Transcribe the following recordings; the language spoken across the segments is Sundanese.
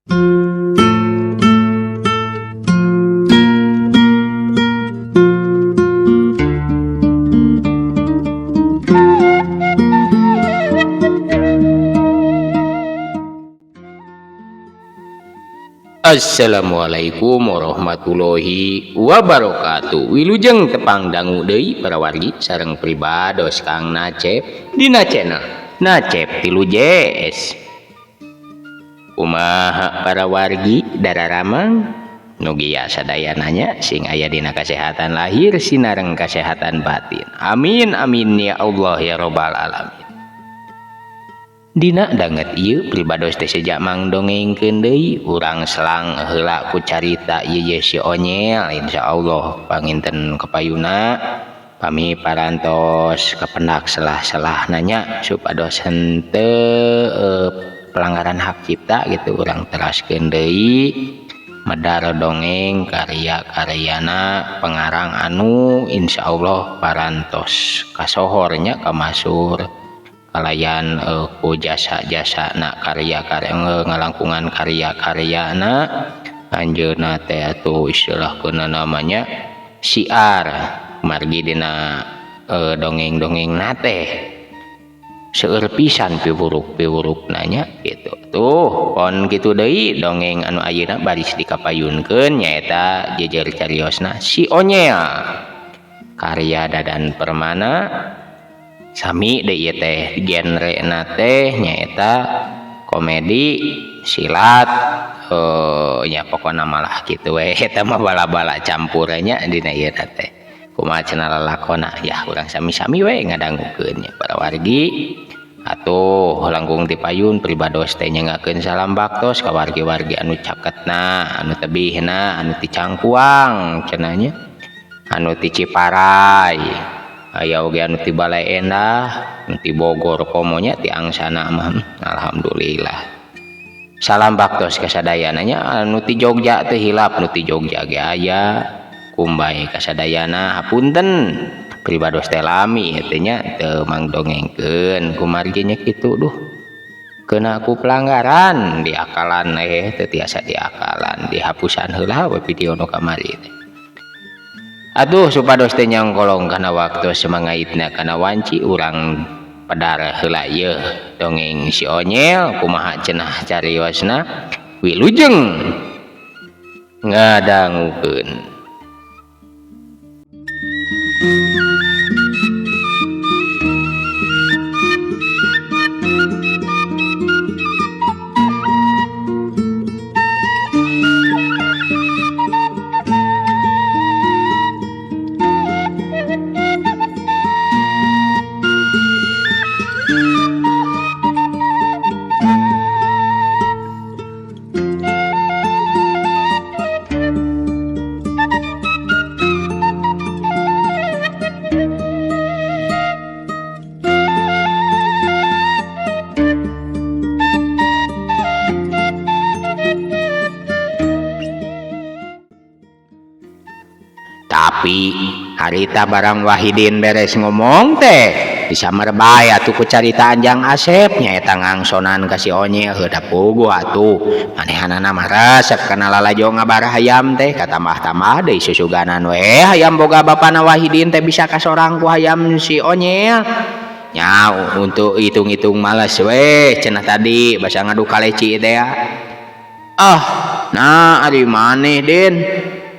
Assalamualaikum warahmatullahi wabarakatuh. Wilujeng tepang dangu deui para wargi sareng pribados Kang Nacep dina channel Nacep Tilu JS. Kumaha para wargi dararamang nugia sadayananya sing aya dina kasehatan lahir sinareng kasehatan batin. Amin amin ya Allah ya rabbal alamin. Dina danget ieu pribados teh sejak mangdongengkeun deui urang selang heula ku carita ieu si Onyel insyaallah panginten kapayuna pami parantos kapendak selah-selah nanya supados henteu pelanggaran hak cipta gitu urang teraskeun deui medar dongeng karya-karyana pengarang anu insyaallah parantos kasohornya kamasur kalayan ku jasa-jasa na karya-karya ngalangkungan karya-karyana anjeunna teh atuh istilahkeunna namanya syiar margi dina dongeng-dongeng na teh seueur pisan piwuruk-piwuruk nanya gitu tuh pon kitu deui dongeng anu ayeuna baris dikapayunkeun nyaeta jejer cariosna si Onyel karya Dadan Permana sami deui teh genre na teh nyaeta komedi silat nya pokona malah kitu we eta mah bala-bala campurnya dina ieu teh kumaha cenah lalakonna ya urang sami-sami we ngadangukeun nya para wargi atuh langkung dipayun pribados teh nyangakeun salam baktos ka wargi-wargi anu caketna anu tebihna anu ti Cangkuang cenah nya anu ti Ciparai aya oge anu ti Balai Endah anu ti Bogor komonya ti angsana mah alhamdulillah salam baktos kasadayana nya anu ti Jogja teh hilap anu ti Jogja ge aya kumbay kasadayana hapunten pribados teh lami teh nya teu mangdongengkeun kumargi nya kitu duh keuna ku pelanggaran diakalan teu tiasa diakalan dihapusan heula we video nu kamari teh. Aduh supados teh nyangkolong kana waktu semangaitna kana wanci urang pedar heula ieu dongeng si Onyel kumaha cenah cariosna wilujeng ngadangukeun. Tapi harita barang Wahidin beres ngomong teh bisa merbay atuh ku caritaan Jang Asep nyaeta ngangsonan ka si Onyel heuda puguh atuh manehanana mah resep kana lalajo ngabar hayam teh katambah-tambah deui susuganan we hayam boga bapana Wahidin teh bisa kasorang ku hayam si Onyel nya untuk hitung-hitung males we cenah tadi basa ngadu kaleci teh ya nah ari maneh Den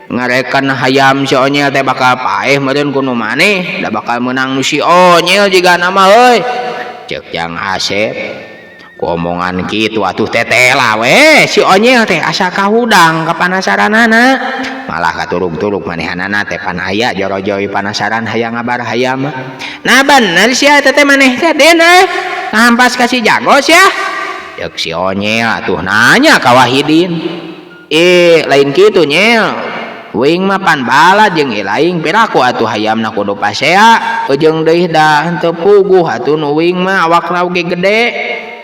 ngarekan hayam si Onyel teh bakal paeh meureun ku nu maneh da bakal meunang nu si Onyel jiga nama euy ceuk Jang Asep ku omongan kitu atuh teh tela we si Onyel teh asa kahudang kapanasaranana malah katurug-turug manehanana teh pan aya joro-joi panasaran hayang ngabar hayam nah bener sia teh maneh teh Den ngampas ka si Jagos ya ceuk si Onyel atuh nanya ka Wahidin lain kitu Nyel Wing mah pan bala jeung ilaing piraku atuh hayamna kudu pasea jeung deui da henteu puguh atuh nu wing mah awakna oge gede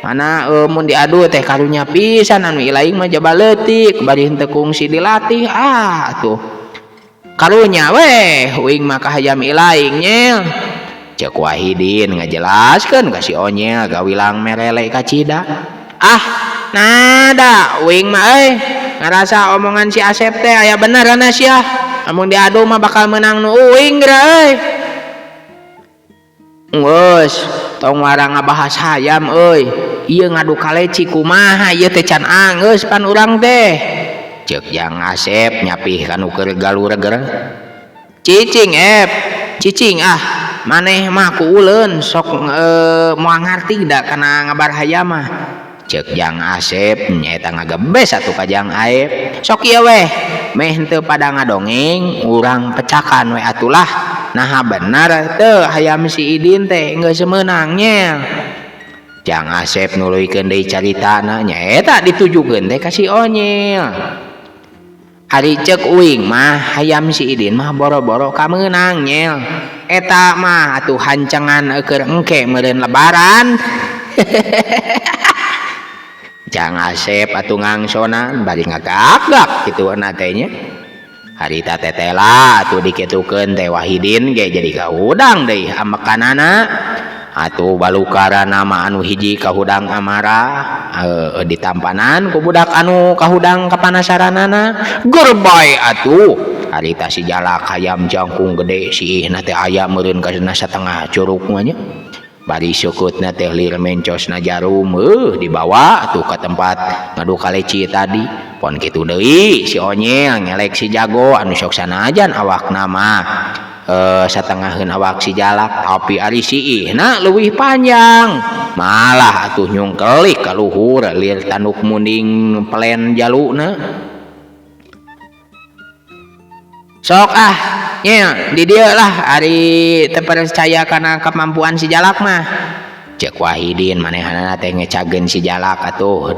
mana mun diadu teh karunya pisan anu ilaing mah jaba leutik bari henteu kungsi dilatih atuh karunya we wing mah ka hayam ilaing Nyel ceuk Wahidin ngajelaskeun ka si Onyel gawilang merele ka cida nah nyada uing mah ngerasa omongan si Asep teh aya benerana sia amun diadu mah bakal menang nu uing geura geus tong warang ngabahas hayam ieu ngadu kaleci kumaha ieu teh can angeus pan urang teh ceuk Jang Asep nyapih kanu keur galureger cicing cicing maneh mah ku uleun sok moal ngarti da kana ngabar hayam mah ceuk Jang Asep nyaeta ngagebes atuh ka Jang Aep sok ieu weh meh henteu pada ngadongeng urang pecakan we atulah nah benar teu hayam si Idin teh geus meunangnya Jang Asep nuluykeun deui caritana nyaeta ditujukeun teh ka si Onyel ari ceuk uing mah hayam si Idin mah boro-boro ka meunang nyel eta mah atuh hancengan keur engke meureun lebaran Jang Asep atuh ngangsonan bari ngagak-gak kitu teh nya harita tetela atuh dikitukeun teh Wahidin ge jadi kahudang deui amekanana atuh balukara nama anu hiji kahudang amarah ditampanan ku budak anu kahudang kapanasaranana gerbay atuh harita si Jalak hayam jangkung gede si ihna teh aya meureun ka satengah curug mah nya bari sukutna teh lir mencosna jarum dibawa atuh ka tempat ngadu kaleci tadi pon kitu deui si Onyel ngelek si Jago anu sok sanajan awakna mah satengaheun awak si Jalak tapi ari si ihna leuwih panjang malah atuh nyungkelik ka luhur lir tanduk munding pelen jaluna sok nya di dieu lah ari teu percaya kana kemampuan si Jalak mah ceuk Wahidin manehanana teh ngecageun si Jalak atuh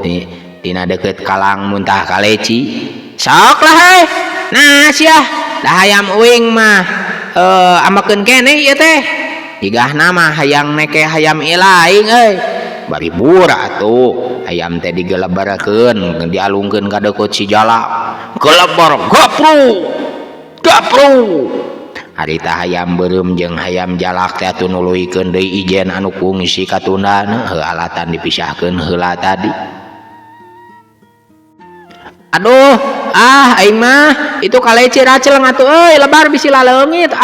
dina deukeut kalang muntah kaleci sok lah nah sia da hayam uing mah ambekeun keneh ieu teh jigahna mah hayang neke hayam ilaing bari bura atuh hayam teh digelebarkeun dialungkeun ka deukeut si Jalak gelebar gapru harita hayam beureum jeung hayam Jalak teh atuh nuluykeun deui ijen anu kungsi katundana alatan dipisahkeun heula tadi aduh aing mah itu kaleci raceleng atuh lebar bisi laleungit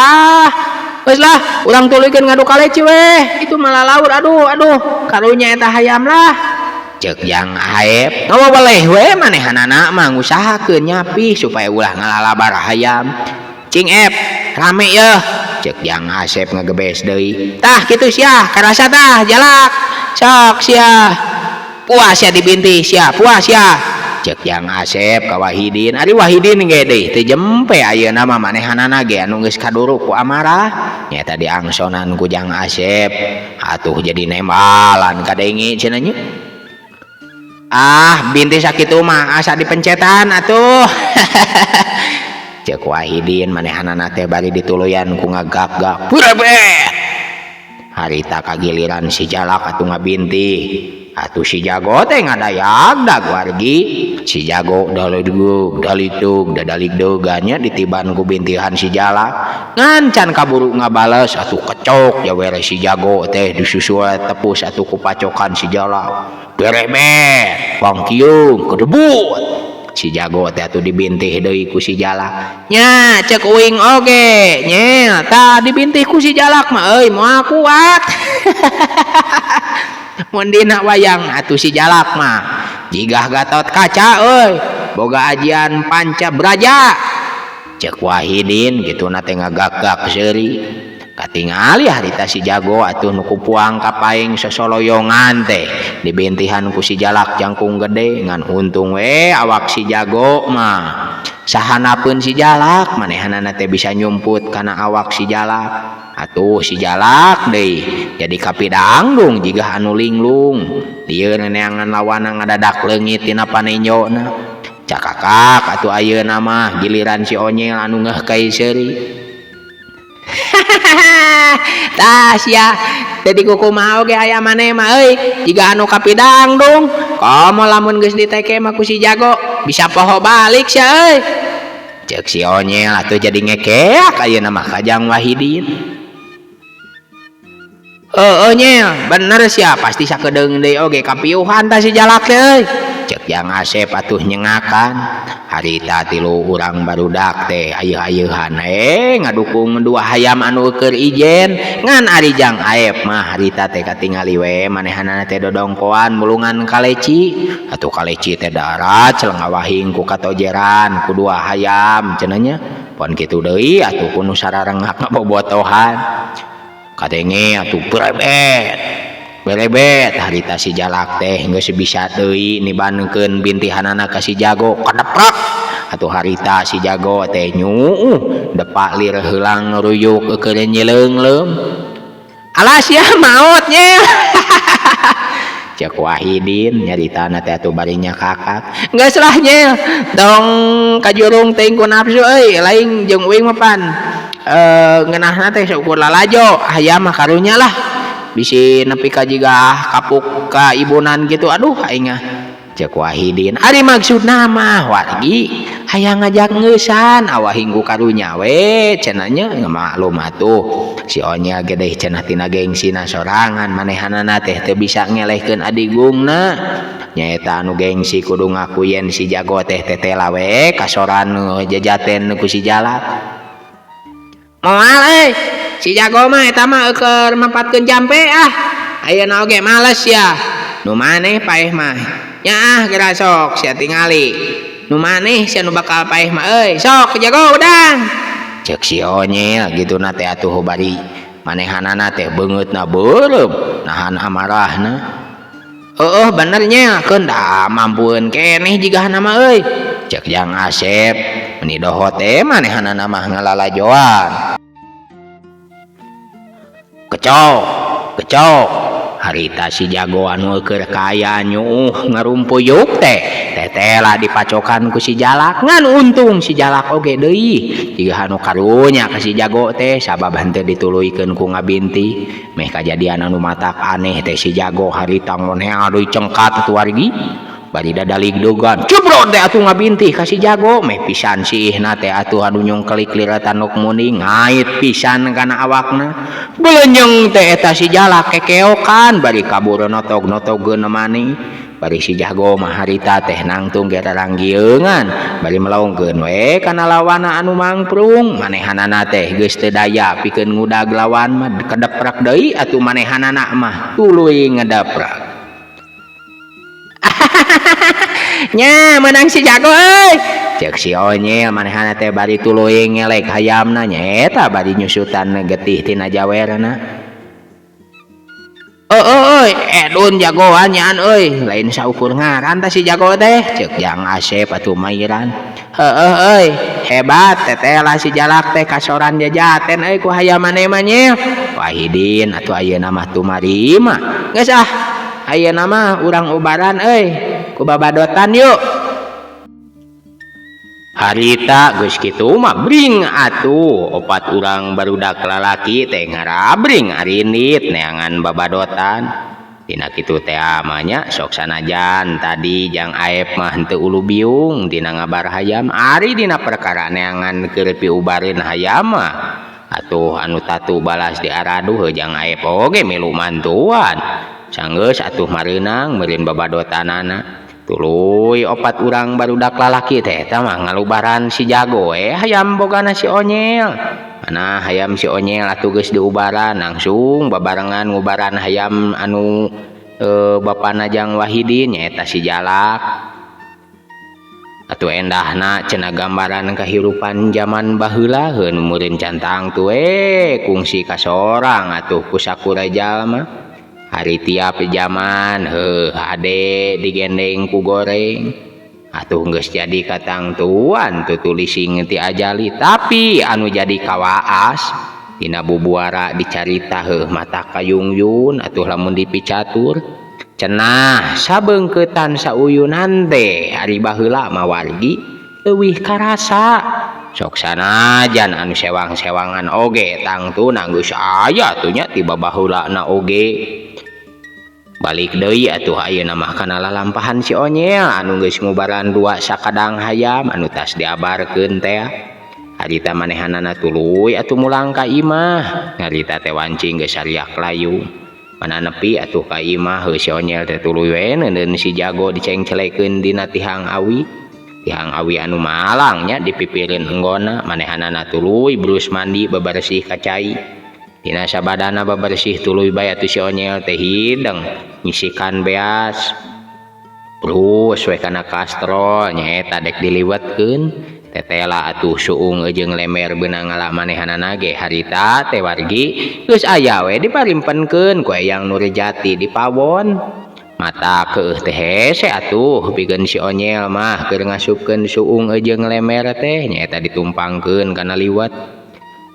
geus lah urang tuluykeun ngadu kaleci weh itu malah laur aduh karunya eta hayam lah ceuk Jang Aep ngawa boleh we manehanana mah ngusahakeun nyapih supaya ulah ngalalabar hayam cing rame yeuh ceuk Jang Asep ngagebes deui tah kitu sia karasa tah Jalak sok sia puas sia dibintih sia puas sia ceuk Jang Asep ka Wahidin ari Wahidin ge deui teu jempe ayeuna mah manehanana ge anu geus kaduruk ku amarah nyaeta diangsonan ku Jang Asep atuh jadi nembalan kadengi cenah nya binti sakitu mah asa dipencetan atuh ceuk Wahidin manehanana teh bari dituluyan ku ngagak-gak purebet harita kagiliran si Jalak atuh ngabintih atuh si Jago teh ngadayagdag wargi si Jago dalitug dadaligdeugannya ditiban ku bintihan si Jalak ngancan kaburu ngabales atuh kecok jawere si Jago teh disusul tepus atuh ku pacokan si Jalak berebet pangkiung kedebut si Jago teh atuh dibintih deui ku si Jalak nya ceuk uing oge nya tah dibintih ku si Jalak mah moal kuat mun dina wayang atuh si Jalak mah jigah Gatot Kaca boga ajian Pancabraja ceuk Wahidin kituna teh ngagak-gak seuri katingali harita si Jago atuh nu kupuang ka paing sosoloyongan teh dibintihan ku si Jalak jangkung gede ngan untung we awak si Jago mah sahanapeun si Jalak manehanana teh bisa nyumput kana awak si Jalak atuh si Jalak deui jadi kapidangdung jigah anu linglung dieu neangan lawana ngadadak leungit tina panenjona cakakak atuh ayeuna mah giliran si Onyel anu ngeuh kai seuri tah sia jadi kukumaha oge aya maneh mah jiga anu kapidangdung komo lamun geus diteke mah ku si Jago bisa poho balik sia ceuk si Onyel atuh jadi ngekeak ayeuna mah ka Jang Wahidin Nyel bener sia pasti sakedeung deui oge kapiuhan tah si Jalak teh cek Jang Asep atuh nyengakan harita tilu urang barudak teh ayeuh-ayeuhan ngadukung dua hayam anu keur ijen ngan ari Jang Aep mah harita teh katingali we manehanana teh dodongkoan mulungan kaleci atuh kaleci teh darat celeng awahing ku katojeran ku dua hayam cenah nya pon kitu deui atuh kudu sararengak ngabobotohan kadenge atuh berebet harita si Jalak teh geus bisa deui nibankeun bintihanana ka si Jago kadeprak atuh harita si Jago teh nyuuh depak lir heulang ngeruyuk keur nyeleungleum alas ya maotnya cek Wahidin nyaritana teh atuh barinya kakak geus lah nya tong kajurung teuing ku nafsu euy lain jeung uing mah pan ngeunahna teh syukur lalajo hayam mah karunya lah bisi nepi ka jiga kapuk ka ibunan gitu aduh aing cek Wahidin ari maksudna mah wargi hayang ngajak ngeusan awahing ku karunya we cenah nya maklum atuh si Onya gede cenah tina gengsina sorangan manehanana teh teu bisa ngelehkeun adigungna nyaeta anu gengsi kudu ngakuyen si Jago teh tetela we kasoran jajaten ku si Jalak moal si Jago mah eta mah keur mempatkeun jampe ayeuna oge males ya nu maneh paeh mah nyaah geura sok sia tingali nu maneh sia nu bakal paeh mah euy sok Jago udang cek si Onyel gitu na teh atuh bari manehanana teh beungeutna beureum nahan amarahna benernya keun da mampueun keneh jigahna mah euy cek Jang Asep meni doho teh manehanana mah ngalalajoan kecok harita si Jago anu keur kaya nyuuh ngarumpuyuk teh tetela dipacokan ku si Jalak ngan untung si Jalak oge deui jiga anu karunya ka si Jago teh sabab henteu dituluykeun ku ngabinti meh kajadian anu matak aneh teh si Jago harita ngonea deui cengkat atuh wargi bari dadalig dogan cebrot teh atuh ngabinti ka si Jago meh pisan siihna teh atuh anu nyongkelik liratan nuk muni ngait pisan kana awakna belenyeng teh eta si Jalak kekeokan bari kabur notog-notogkeun maneh bari si Jago mah harita teh nangtung ge raranggieugan bari melaungkeun we kana lawana anu mangprung manehanana teh geus teu daya pikeun ngudag lawan mah kedeprak deui atuh manehanana mah tuluy ngedeprak nya menang si Jago euy cek si Onyel manehana teh bari tuluy ngelek hayamna nya eta bari nyusutan getih tina jawerna edun jagoan nyaan euy lain saukur ngaran tah si Jago teh cek Jang Asep atuh mairan euy hebat tetela si Jalak teh kasoran jajaten euy ku hayam maneh mah nya Wahidin atuh ayeuna mah tumarima geus ayeuna mah urang ubaran euy ku babadotan yuk harita geus kitu mah bring atuh opat urang barudak lalaki teh ngarabring arinit neangan babadotan dina kitu teh amanya sok sanajan tadi Jang Aep mah henteu ulu biung dina ngabar hayam ari dina perkara neangan keur piubareun hayam mah atuh anu tatu balas diaraduh Jang Aep oge milu mantuan sanggeus atuh mareunang meureun babadotanana tuluy opat urang barudak lalaki teh eta mah ngalubaran si Jago hayam bogana si Onyel mana hayam si Onyel atuh geus diubaran langsung babarengan ngubaran hayam anu bapana Jang Wahidin nyaeta si Jalak atuh endahna cenah gambaran kahirupan zaman baheula heun meureun cantang tuh kungsi kasorang atuh ku sakura jalma hari tiap zaman ade digendeng ku goreng atuh geus jadi katang tuan tutulising ti ajali tapi anu jadi kawaas dina bubuara dicarita mata kayungyun atuh lamun dipicatur cenah sabeungkeutan sauyunan teh ari baheula mah wargi leuwih karasa sok sanajan anu sewang-sewangan oge tangtuna geus aya atuh nya ti babaheulana oge balik deui atuh ayeuna mah kana lalampahan si Onyel anu geus ngubaran dua sakadang hayam anu tas diabarkeun teh harita manehanana tuluy atuh mulang ka imah ngarita teh wancing geus sariak layu mana nepi atuh ka imah si onyel teh tuluy we neuneun si jago dicengcelekeun dina tihang awi anu malangnya dipipireun enggona manehanana tuluy brus mandi babersih ka cai dina sabadana babersih tuluy bae atuh si onyel teh hideng nyisikan beas brus we kana kastrol nyaeta dek diliwetkeun tetela atuh suung jeung lemer beunang ngala manehanana ge harita teh wargi geus aya we diparimpenkeun ku Eyang Nurjati di pawon mata keueuh teh hese atuh pikeun si onyel mah keur ngasupkeun suung jeung lemer teh nyaeta ditumpangkeun kana liwet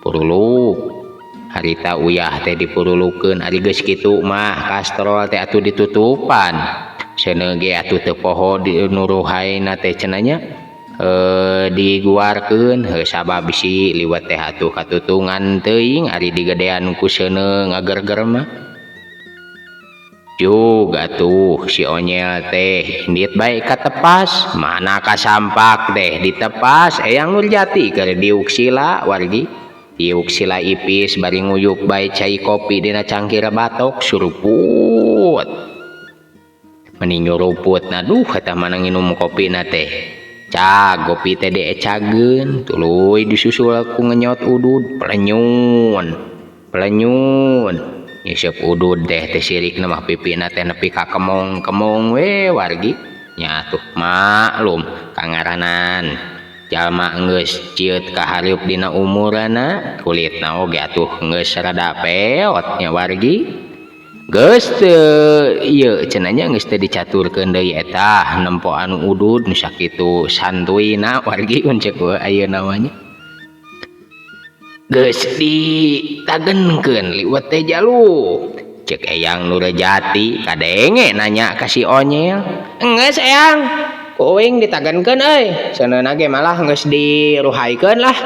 puruluk harita uyah teh dipurulukeun ari geus kitu mah kastrol teh atuh ditutupan seuneu ge atuh teu poho di nuruhaina teh cenah nya diguarkeun sabab bisi liwet teh atuh katutungan teuing ari digedean ku seuneu ngagerger mah juga tuh si onyel teh indit bae katepas mana kasampak deh ditepas Eyang Nurjati keur diuk sila wargi diuk sila ipis bari nguyuk bae cai kopi dina cangkir batok suruput meni nyuruputna duh eta mana nginum kopina teh cag kopi teh diecageun tuluy disusul ku ngenyot udud plenyun nyesep udud teh sirikna mah pipina teh nepi ka kemong we wargi nya tuh maklum kangaranan jalma geus cieut ka hareup dina umurana kulitna oge atuh geus rada peot nya wargi geus teu ieu cenah nya geus teu dicaturkeun deui eta nempo anu udud nu sakitu santuyna wargi ceuk ayeuna namanya geus ditagenkeun liwet teh jalu ceuk Eyang Nurjati kadenge nanya ka si onyel geus Eyang kuing ditagenkeun euy seuneuna ge malah geus diruhaikeun lah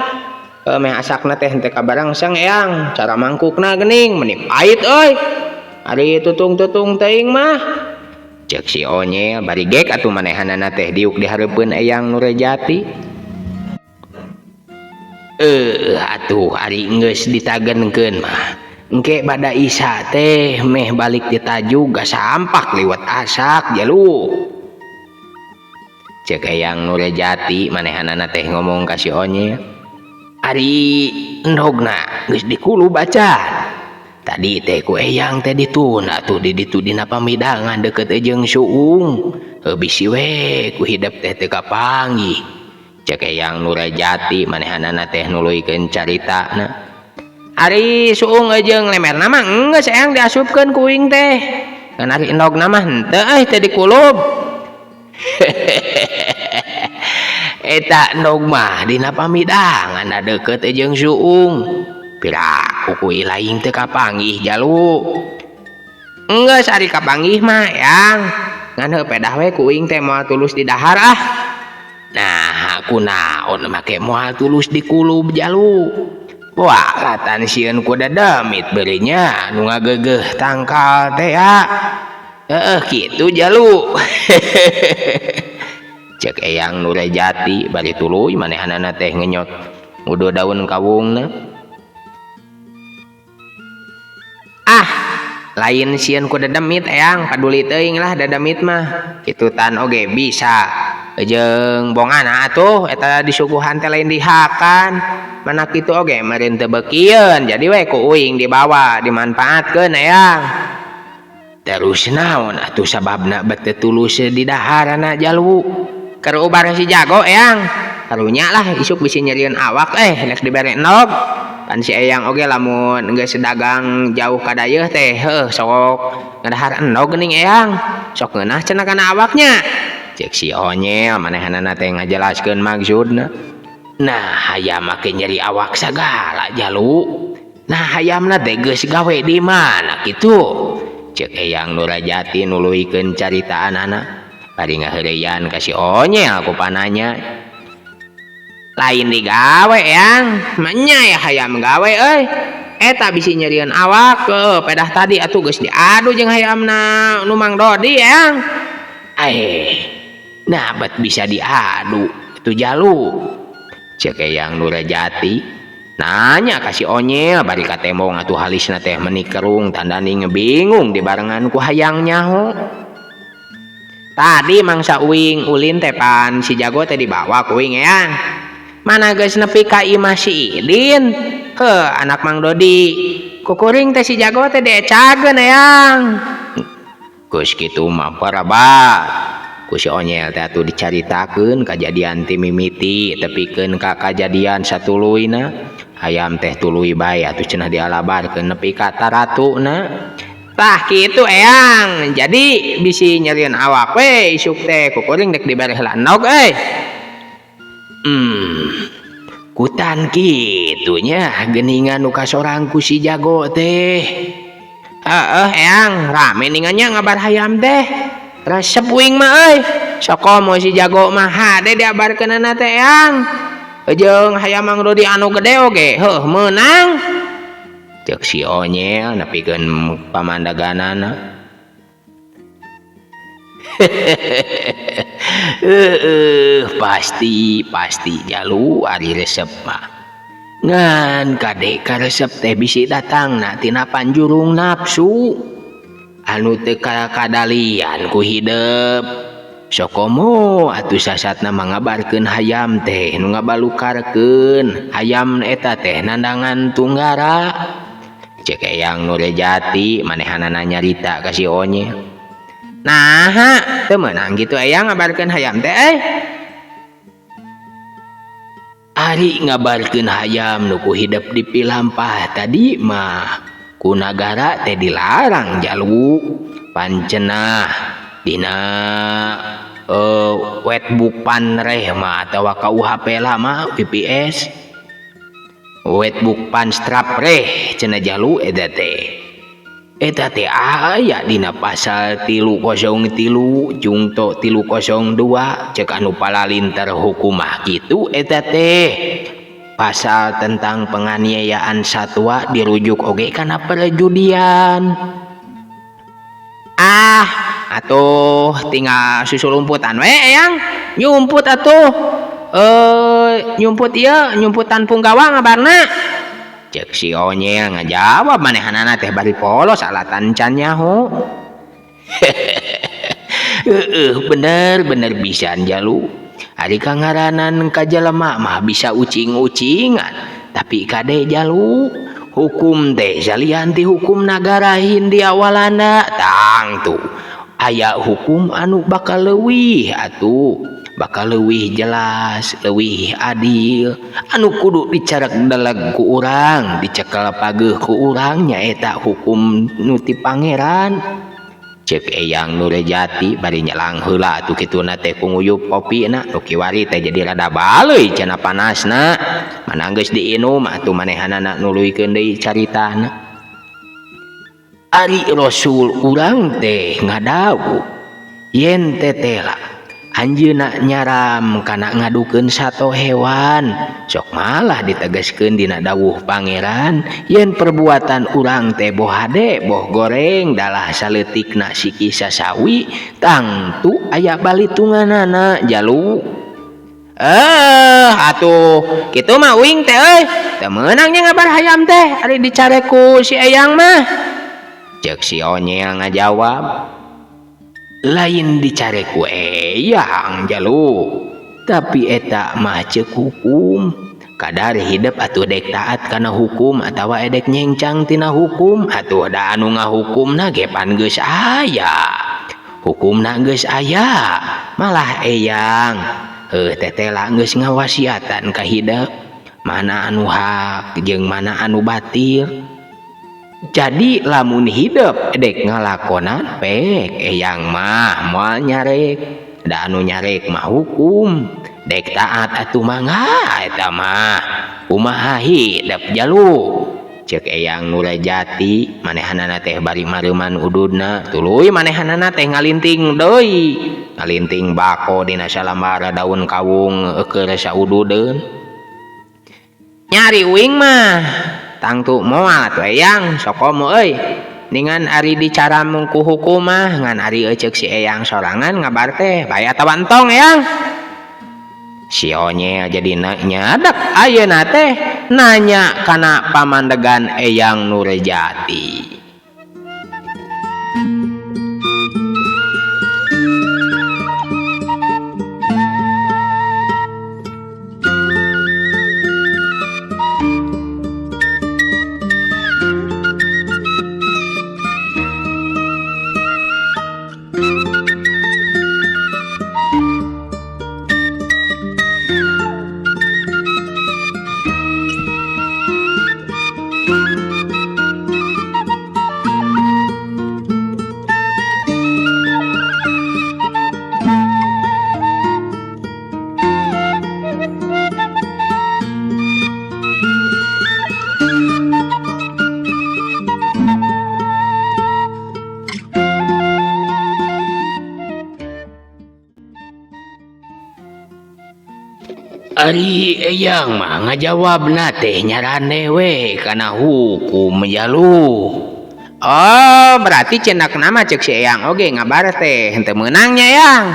meh asakna teh henteu kabarangsang Eyang cara mangkukna geuning meni pait euy ari tutung-tutung teuing mah ceuk si onyel bari gek atuh manehanana teh diuk di hareupeun Eyang Nurjati atuh ari geus ditagenkeun mah engke bada isa teh meh balik ti Tajuk gasampak liwat asak jalu ceuk Eyang Nurjati manehanana teh ngomong ka si onyel ari endogna geus dikulu baca tadi teh ku Eyang teh dituna tuh di ditu dina pamidangan deket jeung suung bisi we ku hidep teh teu kapanggih ceuk Eyang Nurjati manehanana teh nuluykeun caritana ari suung jeung lemerna mah geus Eyang diasupkeun kuing teh kan ari endogna mah henteu teh dikulub eta endog mah dina pamidangan da deket jeung suung piraku ku ilaing teu kapanggih jalu geus ari kapanggih mah Eyang ngan heuh pedah we kuing teh moal tulus di dahar ah nah kunaon make moal tulus dikulub jalu wah latan sieun ku dadamit beuri nya nu ngageugeuh tangkal teh ya kitu jalu ceuk Eyang Nurjati bari tuluy manehanana teh ngenyot udo daun kawungna lain sieun ku dadamit Eyang paduli teuing lah dadamit mah kitu tan oge bisa jeung bongana atuh eta disuguhan teh lain dihakan mana kitu oge meureun teu beukieun jadi we ku uing dibawa dimanfaatkeun Eyang terus naon atuh sababna bete tulus di daharana jalu keur ubar si jago Eyang karunya lah isuk bisi nyerieun awak nek dibere endog pan si Eyang oge lamun geus dagang jauh ka dayeuh teh sok ngadahar endog geuning Eyang sok ngeunah cenah kana awaknya ceuk si onyel manehanana teh ngajelaskeun maksudna nah hayam make nyeri awak sagala jalu nah hayamna teh geus gawe di mana kitu ceuk Eyang Nurjati nuluykeun caritaanana bari ngaheureyan ka si onyel ku pananya lain digawe Eyang manya ya hayam gawe eta bisi nyerieun awak pedah tadi atuh geus diadu jeung hayamna nu Mang Dodi Eyang nah bet bisa diadu itu jalu ceuk Eyang Nurjati nanya kasih onyel bari ka tembong atuh halisna teh menikerung tandani ngebingung di barengan ku hayang nyaho. Tadi mangsa uing ulin tepan si jago teh dibawa ku uing eyang. Mana geus nepi ka imah si Idin. Anak Mang Dodi. Kukuring teh si jago teh decageun eyang. Geus kitu mah parabat. Ku si onyel teh atuh dicaritakeun kajadian ti mimiti tepikeun ka kajadian satuluyna. Hayam teh tuluy bae atuh cenah dialabarkeun nepi ka taratuna. Tah kitu eyang. Jadi bisi nyerieun awak we isuk teh kukuring dek dibere heula endog euy. Kutan kitunya geuningan nu kasorang ku si jago teh. Eyang rame ningannya ngabar hayam teh. Resep uing mah euy. Sakomo si jago mah hade diabarkeunana teh eyang. Jeung hayam Mang Dodi anu gede oge meunang. Cek si onyel nepikeun pamandaganana. Pasti jalu ari resep mah. Ngan kade ka resep teh bisi datangna tina panjurung nafsu. Anu teu kadalian ku hidep. Sokomo atuh sasatna mangabarkeun hayam teh nu ngabalukarkeun hayam eta teh nandangan tunggara. Cek eyang Nurejati manehanana nyarita ka si onyel. Nah, teu meunang gitu eyang ngabarkeun hayam teh Ari ngabarkeun hayam nu ku hidep di pilampah tadi mah ku nagara teh dilarang jalu pancenah dina wetbook panreh mah atawa KUHP lama PPS wetbook panstrap reh cenah jalu eta teh aya dina pasal 303 jungto 302 cek anu palalinter hukumah kitu eta teh pasal tentang penganiayaan satwa dirujuk oge kana perjudian. Atuh tinggal susulumputan we eyang nyumput atuh nyumput ieu nyumputan punggawa ngabarna. Cek si onyel ngajawab manehanana teh bari polos alatan can nyaho. Bener pisan jalu. Ari kangaranan ka jelema mah bisa ucing-ucingan, tapi kade jalu hukum teh salian ti hukum nagara Hindia Walanda tang tuh aya hukum anu bakal leuwih atuh bakal leuwih jelas leuwih adil anu kudu dicarek daleg ku urang dicekel pageuh ku urang nyaeta hukum nu ti pangeran. Cek eyang Nurejati bari nyelang heula atuh kituna teh ku nguyup kopina nu kiwari teh jadi rada baleuy cenah panasna mana geus diinum atuh manehanana nuluykeun deui caritana. Ari Rasul urang teh ngadawu yen tetela anjeunna nyaram kana ngadukeun sato hewan sok malah ditegaskeun dina dawuh pangeran yen perbuatan urang teh boh hade boh goreng dalah saleutikna siki sasawi tangtu aya balitunganana jalu. Atuh kitu mah uing teh euy teu meunang nya ngabar hayam teh ari dicare ku si eyang mah. Cek si onyel ngajawab lain dicare ku eyang jalu tapi eta mah ceuk hukum kadar hidup atuh dek taat kana hukum atawa edek nyencang tina hukum atuh da anu ngahukumna ge pan geus aya hukumna geus aya malah eyang tetela geus ngawasiatan ka hidup mana anu hak jeung mana anu batil. Jadi lamun hidup dek ngalakonan pek eyang mah moal nyarek da anu nyarek mah hukum dek taat atuh mangga eta mah kumaha hidup jalu. Cek eyang Nurejati manehanana teh bari mareuman ududna tuluy manehanana teh ngalinting deui ngalinting bako dina salambar daun kawung keur saududeun nyari uing mah tangtu moal atuh eyang sokomo euy ningan ari dicaram ku hukum mah ngan ari ceuk si eyang sorangan ngabar teh bae atawa entong eyang. Si onyel jadi nyadak ayeuna teh nanya kana pamandegan Eyang Nurjati. Ari Eyang mah ngajawab teh nyarane we kana hukum jalu. Oh, berarti cendak nama cek si Eyang oge ngabar teh henteu meunangnya Yang.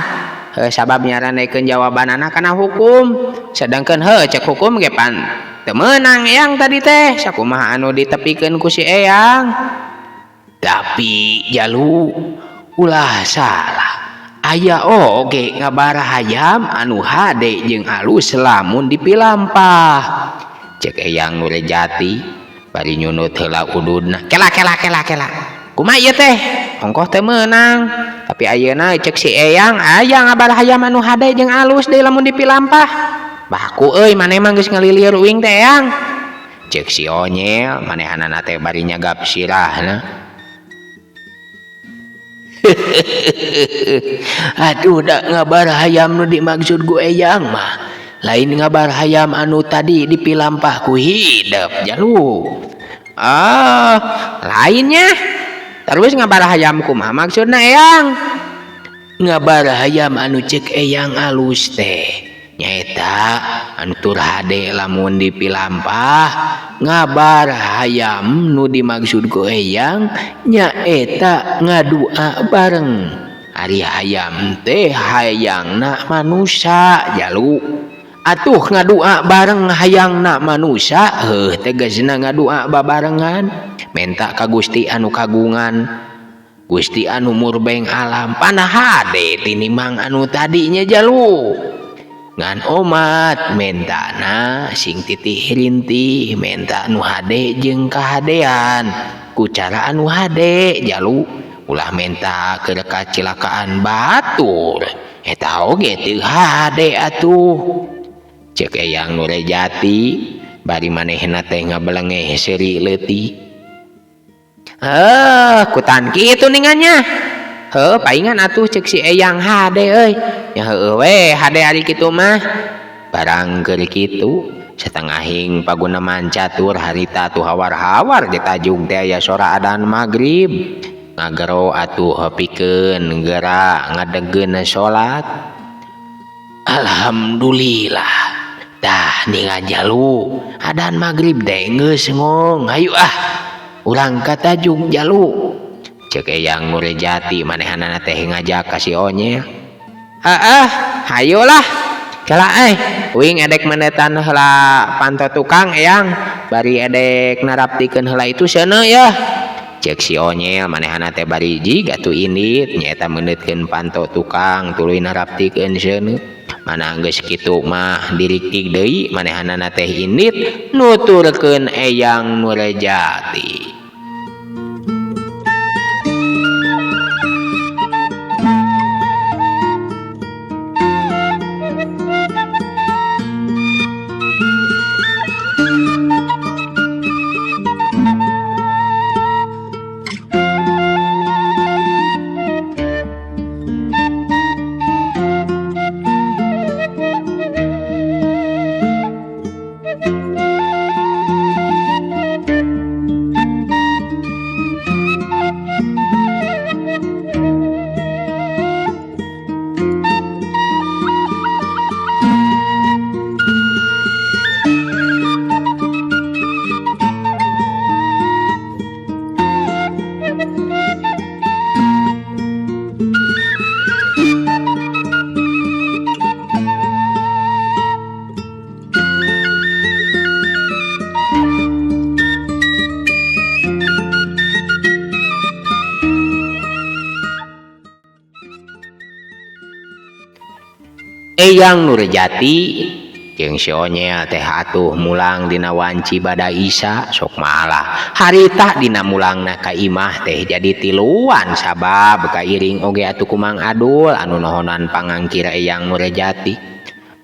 Sabab nyaranekeun jawabanana kana hukum, sedangkan cek hukum ge pan teu meunang Eyang tadi teh. Sakumaha anu ditepikeun ku si Eyang. Tapi jalu ulah salah. Aya oge ngabar hayam anu hade jeung alus lamun dipilampah. Cek Eyang Nurjati bari nyunut heula ududna. Kela. Kumaha ieu teh? Ongkoh teh meunang. Tapi ayeuna cek si Eyang aya ngabar hayam anu hade jeung alus deui lamun dipilampah. Baku euy maneh mah geus ngalilir uing teh Eyang. Cek si Onyel manehanana teh bari nyagap sirahna. Aduh dak ngabar hayam nu dimaksud ku Eyang mah lain ngabar hayam anu tadi dipilampah ku hidep jalu. Lainnya terus ngabar hayam kumaha maksudna Eyang? Ngabar hayam anu cek Eyang alus teh nyaeta anu tur hade lamun dipilampah. Ngabar hayam nu dimaksud ku Eyang nyaeta ngadua bareng. Ari hayam teh hayangna manusia jalu. Atuh ngadua bareng hayangna manusia tegasna ngadua babarengan menta ka Gusti anu kagungan, Gusti anu murbeng alam panah hade tinimang anu tadinya jalu. Ngan omat mentana sing titih rintih menta anu hade jeung kahadean ku cara anu hade jalu. Ulah menta keur kacilakaan batur eta oge teu hade atuh. Cek Eyang Nurjati bari manehna teh ngabelengeh seuri leutik. Kutan kitu ningannya. Paingan atuh cek si Eyang hade euy. Ya heueuh we hade ari kitu mah. Barang keur kitu satengahing pagunaman catur harita atuh hawar-hawar di tajung teh aya sora adzan magrib. Ngagero atuh pikeun geura ngadegkeun salat. Alhamdulillah. Tah ningan jalu adzan magrib teh geus ngong. Hayu urang ka tajung jalu. Cek Eyang Nurjati manehanana teh ngajak ka si Onyel. Hayolah. Kala uing edek menetan heula panto tukang Eyang. Bari edek naraptikeun heula itu seuneu ya. Cek si Onyel manehana teh bari jiga tu indit nyaeta meunetkeun panto tukang tuluy naraptikeun seuneu. Mana geus kitu mah diriktik deui manehanana teh indit nuturkeun Eyang Nurjati. Eyang Nurjati jeung si Onyel teh atuh mulang dina wanci bada Isya sok malah harita dina mulangna ka imah teh jadi tiluan sabab kairing oge atuh ku Mang Adul anu nohonan pangangkir Eyang Nurjati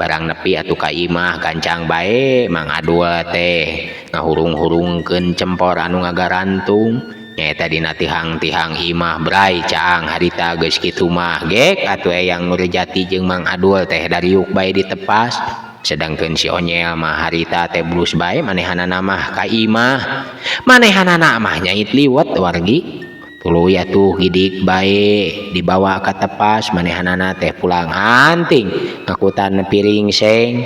barang nepi atuh ka imah gancang bae Mang Adul teh ngahurung-hurungkeun cempor anu ngagarantung nyaeta dina tihang-tihang imah bray caang harita geus kitu mah gek atuh Eyang Nurjati jeung Mang Adul teh dariuk bae ditepas sedangkeun si Onyel mah harita teh blus bae manehanana mah ka imah manehanana mah nyait liwet wargi tuluy atuh gidik bae dibawa ka tepas manehanana teh pulang anting ngakutan piring seng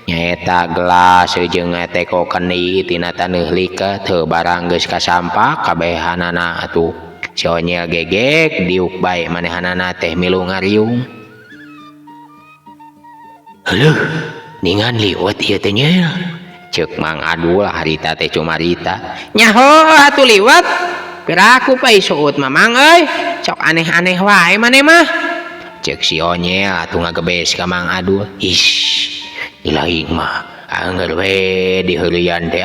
nyaeta gelas jeung teko keni tina taneuh lika teu barang geus kasampak kabehanana atuh si Onyel gegek diuk bae manehanana teh milu ngariung. Heuh ningan liwet ieu teh nya ceuk Mang Adul harita teh cumarita nyaho atuh liwet piraku pai suut mamang euy sok aneh-aneh wae maneh mah ceuk si Onyel atuh ngagebes ka Mang Adul. Ish ilaing mah angger we di heureuyan teh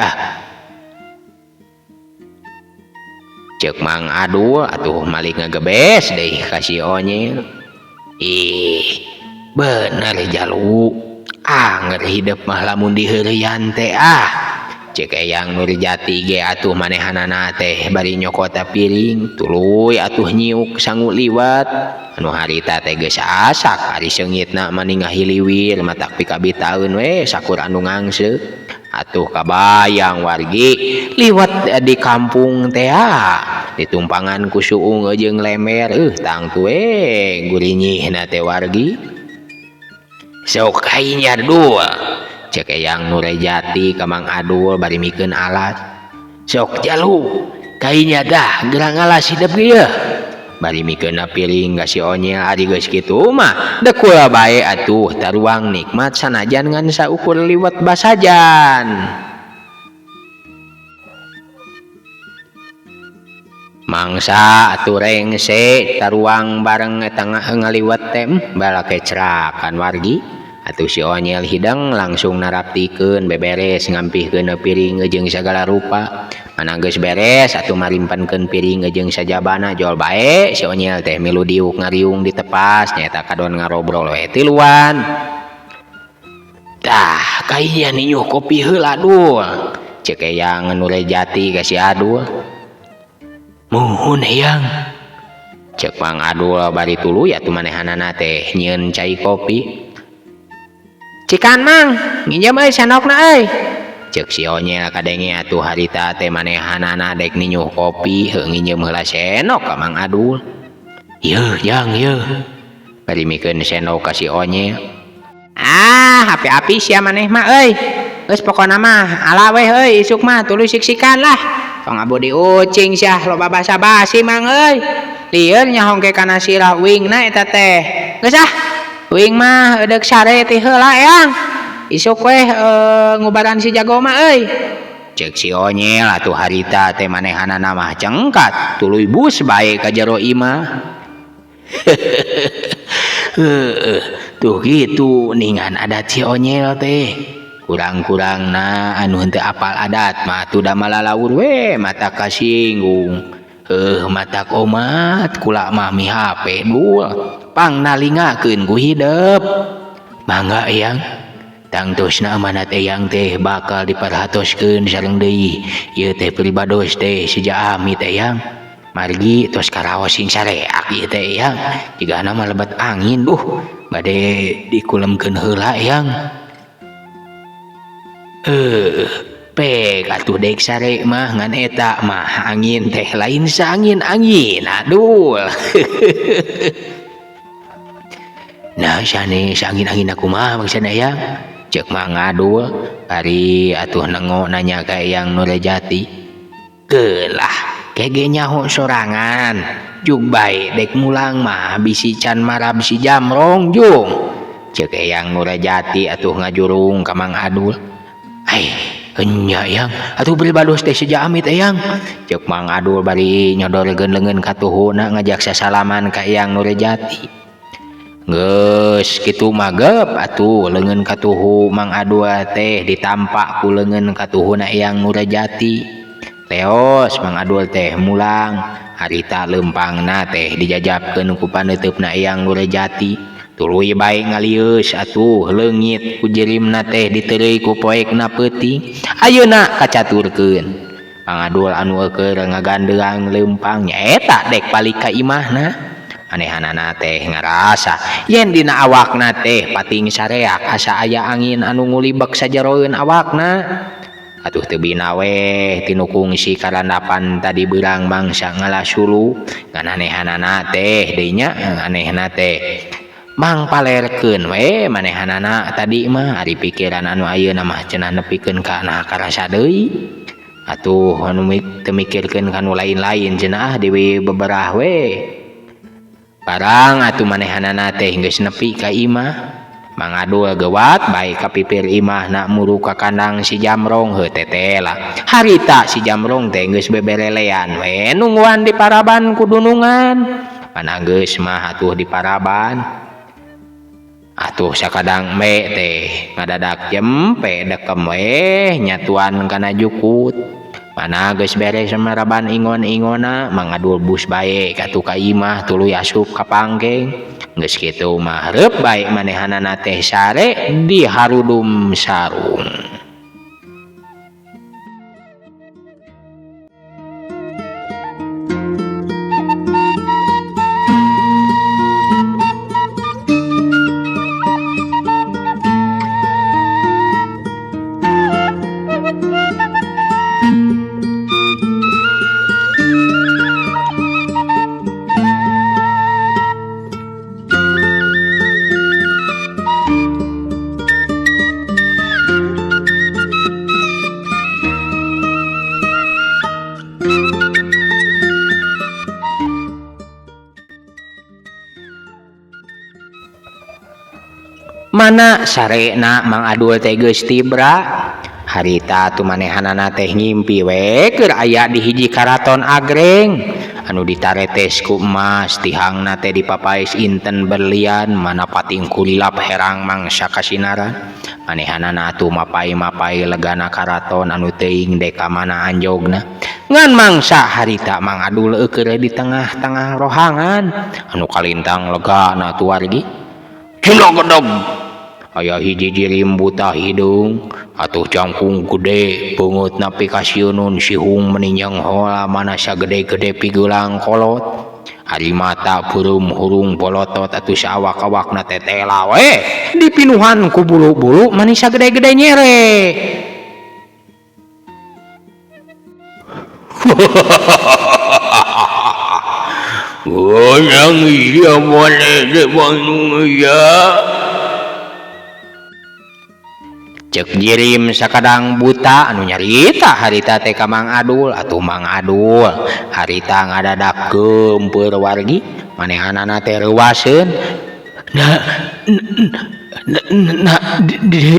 ceuk Mang Adul atuh malik ngagebes deui ka si Onyel. Ih bener jalu angger hidup mah lamun di heureuyan teh ceuk Eyang Nurjati ge atuh manehanana teh bari nyokota piring tuluy atuh nyiuk sangu liwat anu harita teh geus asak ari seungitna maninggah hiliwir matak pikabitaeun we sakur anu ngangseuk atuh kabayang wargi liwat di kampung teh ditumpangan ku suung jeung lemer tangtu we gurinyihna teh wargi. Sok kainya dul ceuk Eyang Nurjati ka Mang Adul bari mikeun alas sok jalu kainya dah gerang alas hidup ieu bari mikeun piring ka si Onyel ari geus kitu mah deuk ulah bae atuh taruang nikmat sanajan ngan saukur liwet basajan. Mangsa atuh rengse taruang bareng eta ngaliwet teh balake cerakan wargi atuh si Onyel hidang langsung naraptikeun beberes ngampihkeun piring jeung sagala rupa mana geus beres atuh marimpankeun piring jeung sajabana jol bae si Onyel teh milu diuk ngariung di tepas nyaeta kadon ngarobrol we tiluan. Tah kainya niuh kopi heula dul ceuk Eyang Nurjati ka si Adul. Muhun Eyang ceuk Mang Adul bari tuluy atuh manehanana teh nyieun cai kopi. Cikan Mang nginjem euy sendokna euy ceuk si Onyel kadenge atuh harita teh manehanana dek ninyuh kopi heuh nginjem heula sendok ka Mang Adul. Yeuh Jang yeuh bari mikeun sendok ka si Onyel. Hapi-api sia maneh mah euy geus pokona mah ala we euy isuk mah tuluy siksikan lah tong abdi ucing sia loba basa-basi Mang euy lieur nya hongke kana sirah uingna eta teh geus uing mah eudeuh sare ti heula Eyang isuk we ngubaran si jago mah euy ceuk si Onyel atuh harita teh manehanana mah cengkat tuluy bus bae ka jero imah. Tuh gitu ningan adat si Onyel teh kurang-kurangna anu henteu apal adat mah tuh da malalaur we mata kasinggung mata komat kula mah mi hape dul pang nalingakeun ku hidup mangga Eyang tangtosna amanat Eyang teh bakal diperhatoskeun sareng deui ieu teh pribados teh sija amit Eyang margi tos karaos sing sareak ieu teh Eyang jigana mah lebet angin bade dikulemkeun heula Eyang. Pek atuh dek sare mah ngan eta mah angin teh lain saangin-angin aduh. Nah sanes angin-angin aku mah maksudna Eyang ceuk Mang Adul bari atuh nengo nanya ka Eyang Nurjati. Geulah kege nyaho sorangan jug bae dek mulang mah bisi can marab si Jamrong jung ceuk Eyang Nurjati atuh ngajurung ka Mang Adul. Enya Eyang atuh pribados teh seja amit Eyang ceuk Mang Adul bari nyodorkeun leungeun ka tuhuna ngajak sasalaman ka Eyang Nurjati. geus kitu magep atuh leungeun katuhu Mang Adul teh ditampak ku leungeun katuhuna Eyang Nurjati. Leos Mang Adul teh mulang harita leumpangna teh dijajabkeun ku paneteupna Eyang Nurjati. Tuluy bae ngalieus atuh leungit ku jerimna teh ditereuy ku poekna peuting. Ayeuna kacaturkeun Mang Adul anu keur ngagandeang leumpang nyaeta dek balik ka imahna. Manehanana teh ngarasa yen dina awakna teh pating sareak asa aya angin anu ngulibek sajeroeun awakna. Atuh teu bina we tinu kungsi karandapan tadi beurang mangsa ngalasulu ngan anehanana teh deui nya anehna teh mang palerkeun we manehanana tadi mah ari pikiran anu ayeuna mah cenah nepikeun ka nah karasa deui. Atuh anu teu mikirkeun kanu lain-lain cenah deui beberah we. Barang atuh manehanana teh geus nepi ka imah. Mang Adul gewat bae ka pipir imahna muru ka kandang si Jamrong heuh teteh lah. Harita si Jamrong teh geus beberelean we nungguan di paraban ku dunungan. Pana geus mah atuh di paraban. Atuh sakadang me teh ngadadak jempe dekem we nyatuan kana jukut. Mana geus beres maraban ingon-ingona Mang Adul bus bae katu ka imah tuluy asup ka panggeng. Geus kitu mah reup bae manehanana teh sare di harudum sarung. Mana sarena Mang Adul teh geus tibra. Harita tu manehanana teh ngimpi we keur aya di hiji karaton agreng anu ditaretes ku emas tihangna teh dipapaes inten berlian mana pating kulilap herang mangsa kasinaran. Manehanana atuh mapai-mapai legana karaton anu teuing deka mana anjogna. Ngan mangsa harita Mang Adul keur di tengah-tengah rohangan anu kalintang legana tu wargi. Cina gedeg aya hiji jirim buta hidung atuh jangkung gede beungeut napi ka sieunun sihung meninjang hola mana sagede-gede pigulang kolot. Ari mata peureum hurung bolotot atuh saawak-awakna teh tela we dipinuhan ku bulu-bulu manis sagede-gede nyere. Oh yang iya boleh de manusia. Cek jirim sakadang buta anu nyarita harita teh ka Mang Adul atuh Mang Adul harita ngadadak geumpeur wargi manehanana teh reuwaseun.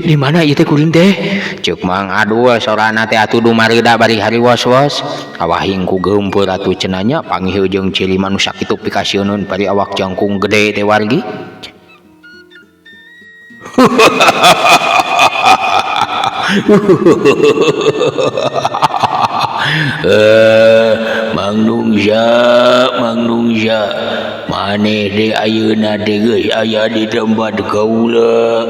Di mana ieu teh kuring teh? Ceuk Mang Adul sorana teh atuh dumareuda bari hari wos-wos. Awahing ku geumpeur atuh cenah nya pangieu jeung ciri manusia kitu pikasieunun bari awak jangkung gede teh wargi. Mang Nungsa maneh de ayeuna teh geus aya di tempat kaula.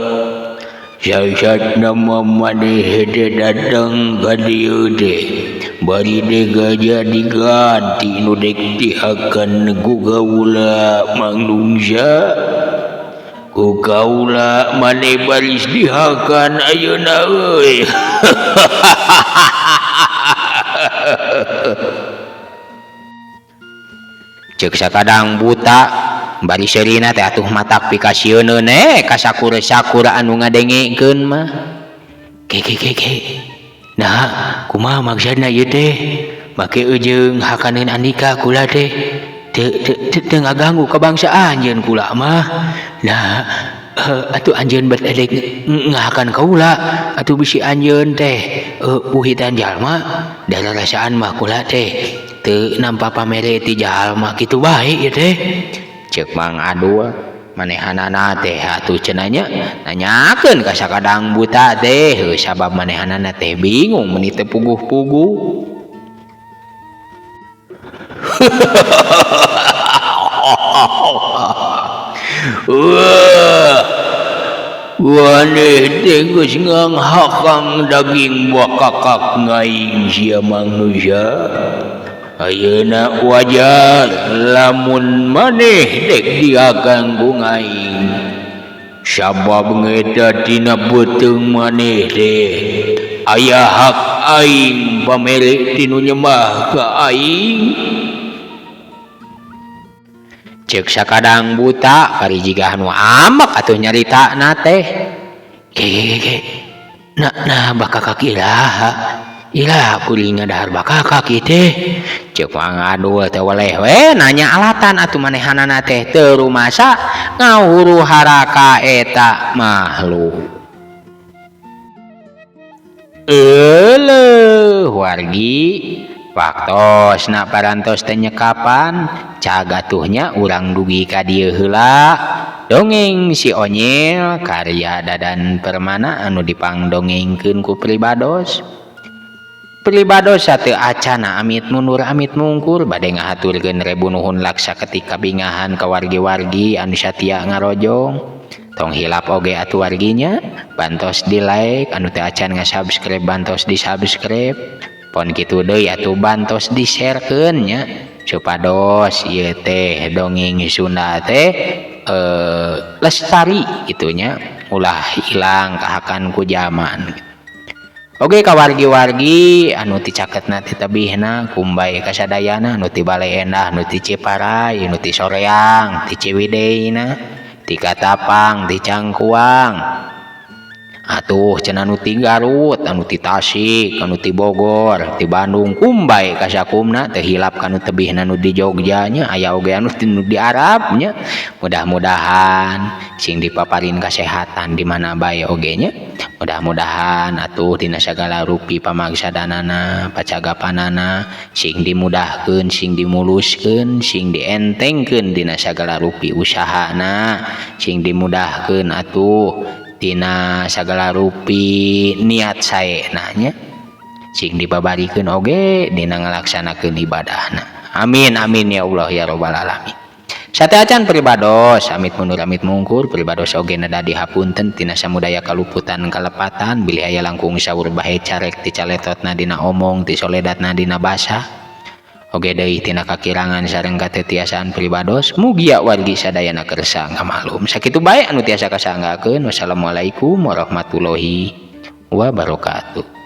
Saesatna maneh teh datang ka dieu teh bari de gajah diganti nu dek dihakeun ku kaula Mang Nungsa. Ku kaula maneh baris dihakan ayeuna euy. Ceuk sakadang buta bari seurina teh atuh matak pikasieunun ka sakura-sakura anu ngadengekeun mah. Ke. Nah, kumaha maksudna ieu teh? Make eujeung hakaneun Andika kula teh. Teu ngaganggu ka bangsa anjeun kula mah. Nah, atuh anjeun berdedek ngahakan kaula atuh bisi anjeun teh puhitan jalma dararasaan mah kula teh teu nampa pamere ti jalma kitu bae ieu teh. Ceuk Mang Adul manehanana teh atuh cenanya nanyakeun ka sakadang buta teh sabab manehanana teh bingung meuni teu puguh-puguh. Waneh teh geus nganghakang daging bakakak ngaing sia manusia. Ayeuna wajar lamun maneh dek diagang ku ngaing. Sabab ngeta tina beuteung maneh teh aya hak aing pamere tinu nyembah ka aing. Ceuk sakadang buta parijiga anu amak atuh nyaritana teh. Ge nah bakakak Iraha kuring ngadahar bakakak ieu teh. Ceuk pangadul teh waleh we nanya alatan atuh manehanana teh teu rumasa ngahuru-hara ka eta makhluk. Euleuh wargi waktosna parantos teh nyekapan cagatuhnya urang dugi ka dieu heula. Dongeng si Onyil karya Dadan Permana anu dipangdongengkeun ku Pribados. Pribados teu acana amit mundur amit mungkur bade ngahaturkeun rebu nuhun laksa ketika bingahan ka wargi-wargi anu satia ngarojong. Tong hilap oge atuh warginya bantos di like anu teu acan ngasubscribe bantos di subscribe. Pon kitu deui atuh bantos di sharekeun nya supados ieu teh dongeng Sunda teh lestari gitunya ulah hilang kahakan ku zaman. Oge ka wargi-wargi anu ti caketna ti tebihna kumbay kasadayana anu ti Balai Endah anu ti Ciparai anu ti Soreang ti Ciwideyna ti Katapang ti Cangkuang atuh cenah anu ti Garut anu ti Tasik anu ti Bogor ti Bandung kumbay kasakumna teu hilap kanu tebihna nu di Jogja nya aya oge anu di Arab nya. Mudah-mudahan sing dipaparin kasehatan di mana bae oge nya. Mudah-mudahan atuh dina sagala rupi pamagsadanana pacagapanana sing dimudahkeun sing dimuluskeun sing dientengkeun dina sagala rupi usahana sing dimudahkeun atuh tina sagala rupi niat saena nya sing dibabarikeun oge dina ngalaksanakeun ibadahna. Amin amin ya Allah ya rabbal alamin. Sate acan Pribados amit mundur amit mungkur Pribados oge nada dihapunten tina samudaya kaluputan kalepatan bilih aya langkung saur bahe carek ti caletotna dina omong ti soledatna dina basa oge deui tina kakirangan sareng katetiasaan Pribados mugia wargi sadayana kersa ngamaklum sakitu bae anu tiasa kasanggakeun. Wassalamualaikum warahmatullahi wabarakatuh.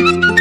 Thank you.